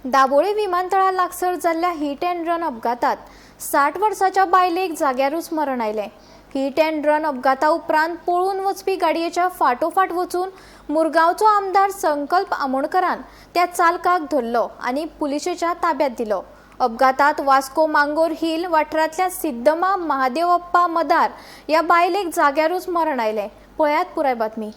दाबोळे विमानतळा लागसर जाल्ल्या hit and run अपघातात 60 वर्साच्या बायलेक जाग्यारूच मरण आयले। हिट अँड रन अपघाता उपरांत पळून वचपी गाडयेच्या फाटोफाट वचून मुरगांवचो आमदार संकल्प आमोणकरान त्या चालकाक धरलो आनी पुलिशेच्या ताब्यांत दिलो। अपघातात वास्को मांगोर हिल वाठारांतल्या सिद्धम्मा महादेवप्पा मदार या बायलेक जाग्यारूच मरण आयले। पळयात पुराय बातमी।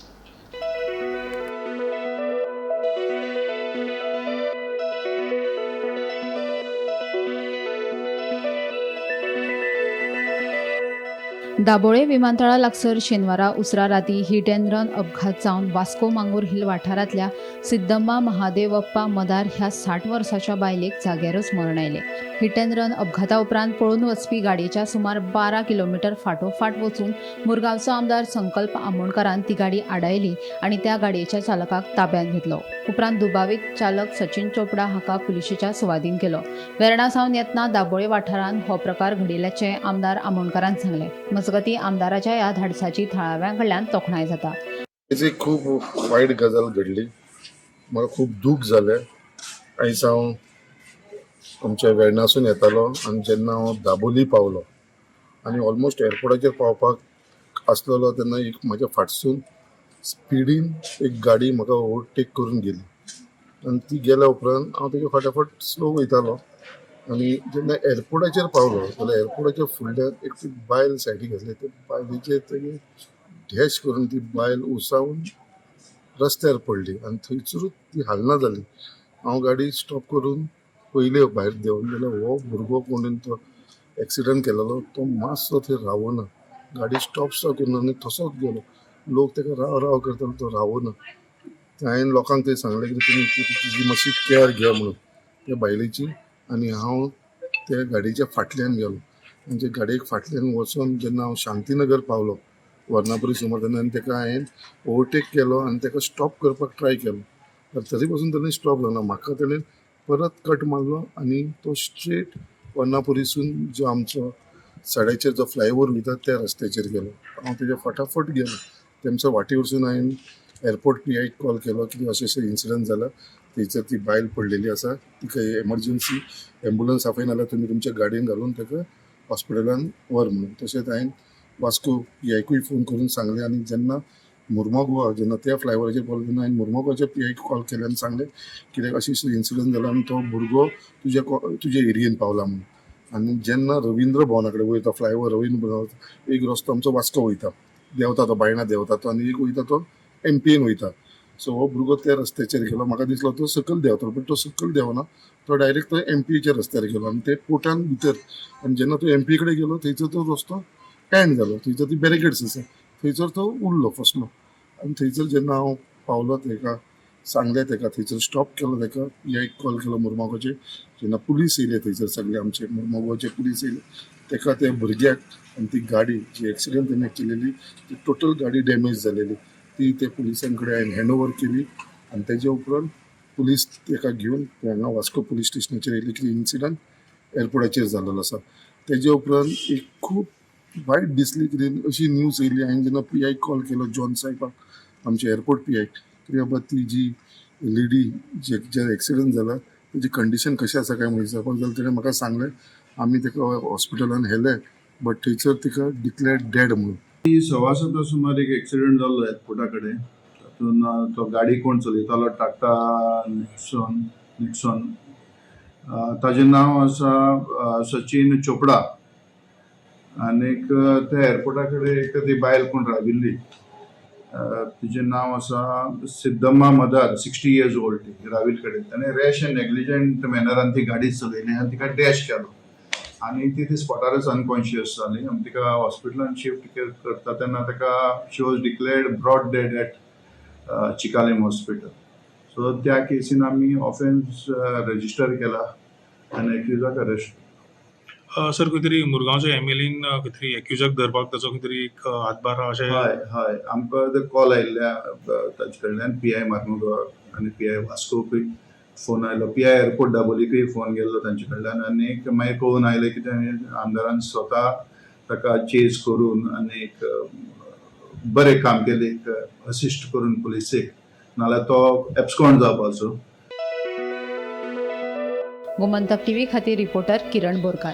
दाबोळे विमानतळा लागसर शेनवारा उसरा राती हिट अँड रन अपघात जावन वास्को मांगूर हिल वाठारांतल्या सिद्धम्मा महादेवप्पा मदार ह्या 60 वर्साच्या बायलेक जाग्यारच मरण आयले। हिट अँड रन अपघाता उपरांत पळून वचपी गाडयेच्या सुमार 12 किलोमीटर फाटोफाट वचून मुरगांवचो आमदार संकल्प आमोणकरान ती गाडी आडायली आनी त्या गाडयेच्या चालकाक ताब्यांत घेतलो। उपरांत दुबावित चालक सचिन चोपडा हाका पुलिशेच्या सुवादीन केलो। वेर्णा सावन येतना दाबोळे वाठारांत हो प्रकार घडिल्ल्याचे आमदार आमोणकरान सांगले। मजगती आमदाराच्या या धाडसाची थळाव्यां कडल्यान तोखणाय जाता। खूप वाईट गजाल घडली, मला खूप दुःख जालें। आयज हांव आमच्या वेर्णासून येतालो आनी जेन्ना हांव दाबोली पावलो आनी ऑलमोस्ट एअरपोर्टाचेर पावपाक आसलेलो तेन्ना एक म्हाज्या फाटसून स्पिडीन एक गाडी म्हाका ओवरटेक करून गेली आनी ती गेल्या उपरांत हांव तेच्या फाटाफाट स्लो वयतालो आनी जेन्ना एअरपोर्टाचेर पावलो जाल्यार एअरपोर्टाच्या फुडल्यान एक ती बायल सायडीक आसली, त्या बायलेचेर तेगे डॅश करून ती बायल उसावून रस्त्यार पडली आनी थंयसरूच ती हालना जाली। हांव गाडी स्टॉप करून पयले भायर देंवन जाल्यार हो भुरगो कोणेन तो एक्सिडंट केलेलो तो मातसो थंय रावना, गाडी स्टॉप करून आनी तसोच गेलो। लोक ताका राव राव करतालो, तो रावना। हांवें लोकांक थंय सांगलें की तुमी तिची मातशी केअर घे म्हणून त्या बायलेची। आनी हांव त्या गाडयेच्या फाटल्यान गेलो आनी त्या गाडयेक फाटल्यान वचून जेन्ना हांव शांतीनगर पावलो वर्णापुरी सुमार तेन्ना आनी ताका हांवें ओवरटेक केलो आनी ताका स्टॉप करपाक ट्राय केलो, तरी पासून ताणें स्टॉप जावना। म्हाका ताणें परत कट मारलो आनी तो स्ट्रेट वर्णापुरीसून जो आमचो साड्याचेर जो फ्लायओव्हर वयता त्या रस्त्याचेर गेलो। हांव तेच्या फटाफट गेलो। तेमच्या वाटे वरसून हांवें एअरपोर्ट PIक कॉल केलो की अशें इन्सिडंट जाला, थंयसर ती बायल पडलेली आसा, तिका एमर्जन्सी एम्बुलन्स आफय नाल्यार तुमी तुमच्या गाडयेन घालून ताका हॉस्पिटलान व्हर म्हणून। तशेंच हांवें वास्को PIकूय फोन करून सांगलें आनी जेन्ना मुर्मुगांव जेन्ना त्या फ्लायओव्हराचेर पावलो तेन्ना हांवें मुर्मुगांवच्या PIक कॉल केलें आनी सांगलें कित्याक अशें इन्सिडंट जाला आनी तो भुरगो तुज्या एरियेन पावला म्हणून। आनी जेन्ना रविंद्र भवना कडेन वयता फ्लायओव्हर रविंद्र भवन, एक रस्तो आमचो वास्को वयता देंवता तो बायणा देंवता तो आनी एक वयता तो MPन वयता। सो हो भुरगो त्या रस्त्याचेर गेलो, म्हाका दिसलो तो सकयल देंवतलो बट तो सकयल देंवना, तो डायरेक्ट तो MPच्या रस्त्यार गेलो आनी ते पोर्टान भितर। आनी जेन्ना तो MP कडेन गेलो थंयसर तो रस्तो एंड जालो, थंयसर ती बॅरिकेड्स आसा, थंयसर तो उरलो फसलो आनी थंयसर जेन्ना हांव पावलो ताका सांगलें ताका थंयसर स्टॉप केलो, ताका PIक कॉल केलो मुर्मुगांवचे। जेन्ना पुलीस येयले थंयसर सगळे आमचे मुर्मुगांवचे पुलीस येयले, ताका त्या भुरग्याक आनी ती गाडी जी एक्सिडंट तेणें केलेली ती टोटल गाडी डॅमेज जालेली ती त्या पुलिसां कडेन हांवें हँडओवर केली आनी तेजे उपरांत पुलीस ताका घेवन हांगा वास्को पुलीस स्टेशनाचेर येयली की इन्सिडंट एअरपोर्टाचेर जाल्लो आसा। तेजे उपरांत एक खूब वायट दिसली कितें अशी न्यूज येयली। हांवें जेन्ना PIक कॉल केलो जॉन साहेबाक आमचे एअरपोर्ट PI की बाबा ती जी लेडी जे एक्सिडंट जाला तेजी कंडिशन कशी आसा काय म्हणून विचारपाक जाल्यार तेणें म्हाका सांगलें आमी ताका हॉस्पिटलान व्हेलें बट थंयसर तिका डिक्लेअर्ड डेड म्हणून। 16:15 सुमार एक एक्सिडंट जाल्लो एअरपोर्टा कडेन, तातूंत तो गाडी कोण चलयतालो टाटा निक्सॉन, ताजें नांव आसा सचिन चोपडा आनीक त्या एअरपोर्टा कडेन एक ती बायल कोण राविल्ली तिचें नांव आसा सिद्धम्मा मदार 60 years old, ती राविल कडेन। ताणें रॅश एंड नेग्लिजंट मॅनरान ती गाडी चलयली आनी तिका डॅश केलो आनी ती स्पॉटारच अनकॉन्शियस जाली आनी तिका हॉस्पिटलान शिफ्ट करता तेन्ना ताका she was declared brought dead at Chicalim hospital. So त्या केसीन आमी ऑफेन्स रजिस्टर केला आनी एक्युजाक अरेस्ट। सर खंय तरी मुरगांवच्या MLAन खंय तरी एक्युजाक धरपाक ताचो खंय तरी एक हातभार अशें हय आमकां कॉल आयिल्ल्या ताचे कडल्यान PI मार्मुगांव आनी PI वास्कोकूय फोन आयलो, PI एअरपोर्ट दाबोलीकूय फोन गेल्लो तांचे कडल्यान आनी मागीर कळून आयलें की आमदारान स्वता ताका चेज करून आनी एक बरें काम केलें, एक असिस्ट करून पुलिसेक, नाल्यार तो एब्सकॉन्ड जावपाचो। गोमंतक टीव्ही खातीर रिपोर्टर किरण बोरकार.